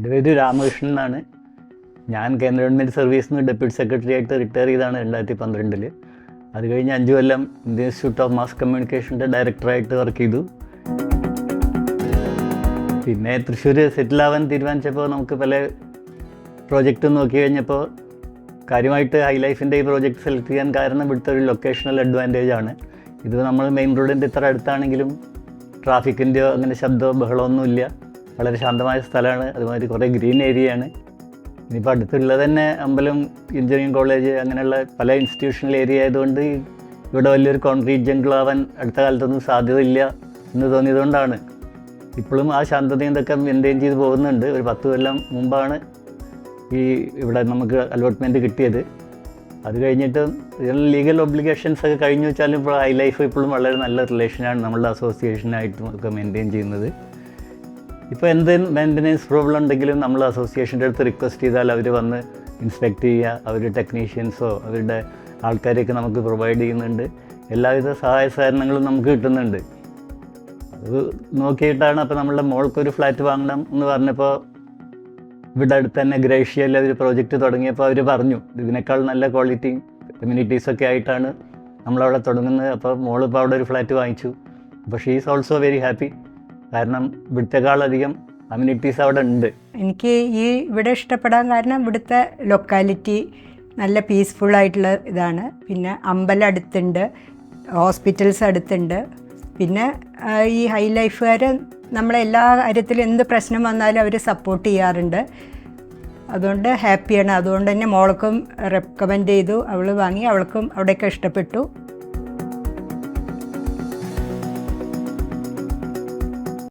എൻ്റെ പേര് രാമകൃഷ്ണൻ എന്നാണ്. ഞാൻ കേന്ദ്ര ഗവൺമെൻറ് സർവീസിൽ നിന്ന് ഡെപ്യൂട്ടി സെക്രട്ടറി ആയിട്ട് റിട്ടയർ ചെയ്താണ് 2012. അത് കഴിഞ്ഞ് 5 കൊല്ലം ഇന്ത്യൻ ഇൻസ്റ്റിറ്റ്യൂട്ട് ഓഫ് മാസ് കമ്മ്യൂണിക്കേഷൻ്റെ ഡയറക്ടറായിട്ട് വർക്ക് ചെയ്തു. പിന്നെ തൃശ്ശൂർ സെറ്റിലാവാൻ തീരുമാനിച്ചപ്പോൾ നമുക്ക് പല പ്രോജക്റ്റ് നോക്കി കഴിഞ്ഞപ്പോൾ കാര്യമായിട്ട് ഹൈ ലൈഫിൻ്റെ ഈ പ്രോജക്റ്റ് സെലക്ട് ചെയ്യാൻ കാരണം ഇവിടുത്തെ ഒരു ലൊക്കേഷണൽ അഡ്വാൻറ്റേജ് ആണ്. ഇത് നമ്മൾ മെയിൻ റോഡിൻ്റെ ഇത്ര അടുത്താണെങ്കിലും ട്രാഫിക്കിൻ്റെയോ അങ്ങനെ ശബ്ദമോ ബഹളമൊന്നുമില്ല. വളരെ ശാന്തമായ സ്ഥലമാണ്. അതുമാതിരി കുറേ ഗ്രീൻ ഏരിയയാണ്. ഇനിയിപ്പോൾ അടുത്തുള്ളത് തന്നെ അമ്പലം എഞ്ചിനീയറിംഗ് കോളേജ് അങ്ങനെയുള്ള പല ഇൻസ്റ്റിറ്റ്യൂഷണൽ ഏരിയ ആയതുകൊണ്ട് ഇവിടെ വലിയൊരു കോൺക്രീറ്റ് ജംഗിളാവാൻ അടുത്ത കാലത്തൊന്നും സാധ്യതയില്ല എന്ന് തോന്നിയതുകൊണ്ടാണ്. ഇപ്പോഴും ആ ശാന്തതയും ഇതൊക്കെ മെയിൻറ്റെയിൻ ചെയ്ത് പോകുന്നുണ്ട്. ഒരു 10 കൊല്ലം മുമ്പാണ് ഇവിടെ നമുക്ക് അലോട്ട്മെൻറ്റ് കിട്ടിയത്. അത് കഴിഞ്ഞിട്ട് ലീഗൽ ഒബ്ലിഗേഷൻസ് ഒക്കെ കഴിഞ്ഞു വെച്ചാലും ഇപ്പോൾ ഹൈ ലൈഫ് ഇപ്പോഴും വളരെ നല്ല റിലേഷനാണ് നമ്മളുടെ അസോസിയേഷനായിട്ടും ഒക്കെ മെയിൻറ്റെയിൻ ചെയ്യുന്നത്. ഇപ്പോൾ എന്ത് മെയിൻ്റനൻസ് പ്രോബ്ലം ഉണ്ടെങ്കിലും നമ്മൾ അസോസിയേഷൻ്റെ അടുത്ത് റിക്വസ്റ്റ് ചെയ്താൽ അവർ വന്ന് ഇൻസ്പെക്ട് ചെയ്യുക. അവർ ടെക്നീഷ്യൻസോ അവരുടെ ആൾക്കാരെയൊക്കെ നമുക്ക് പ്രൊവൈഡ് ചെയ്യുന്നുണ്ട്. എല്ലാവിധ സഹായ സഹകരണങ്ങളും നമുക്ക് കിട്ടുന്നുണ്ട്. അത് നോക്കിയിട്ടാണ് അപ്പോൾ നമ്മളുടെ മോൾക്കൊരു ഫ്ലാറ്റ് വാങ്ങണം എന്ന് പറഞ്ഞപ്പോൾ ഇവിടെ അടുത്ത് തന്നെ ഗ്രേഷ്യയിൽ ഒരു പ്രോജക്റ്റ് തുടങ്ങിയപ്പോൾ അവർ പറഞ്ഞു ഇതിനേക്കാൾ നല്ല ക്വാളിറ്റി കമ്മ്യൂണിറ്റീസൊക്കെ ആയിട്ടാണ് നമ്മളവിടെ തുടങ്ങുന്നത്. അപ്പോൾ മോളിപ്പോൾ അവിടെ ഒരു ഫ്ലാറ്റ് വാങ്ങിച്ചു. അപ്പോൾ she is also very happy. കാരണം ഇവിടുത്തെക്കാളധികം കമ്മ്യൂണിറ്റീസ് അവിടെ ഉണ്ട്. എനിക്ക് ഇവിടെ ഇഷ്ടപ്പെടാൻ കാരണം ഇവിടുത്തെ ലൊക്കാലിറ്റി നല്ല പീസ്ഫുള്ളായിട്ടുള്ള ഇതാണ്. പിന്നെ അമ്പലം അടുത്തുണ്ട്, ഹോസ്പിറ്റൽസ് അടുത്തുണ്ട്. പിന്നെ ഈ ഹൈ ലൈഫുകാർ നമ്മളെല്ലാ കാര്യത്തിലും എന്ത് പ്രശ്നം വന്നാലും അവർ സപ്പോർട്ട് ചെയ്യാറുണ്ട്. അതുകൊണ്ട് ഹാപ്പിയാണ്. അതുകൊണ്ട് തന്നെ മോൾക്കും റെക്കമെൻഡ് ചെയ്തു. അവൾ വാങ്ങി, അവൾക്കും അവിടെയൊക്കെ ഇഷ്ടപ്പെട്ടു.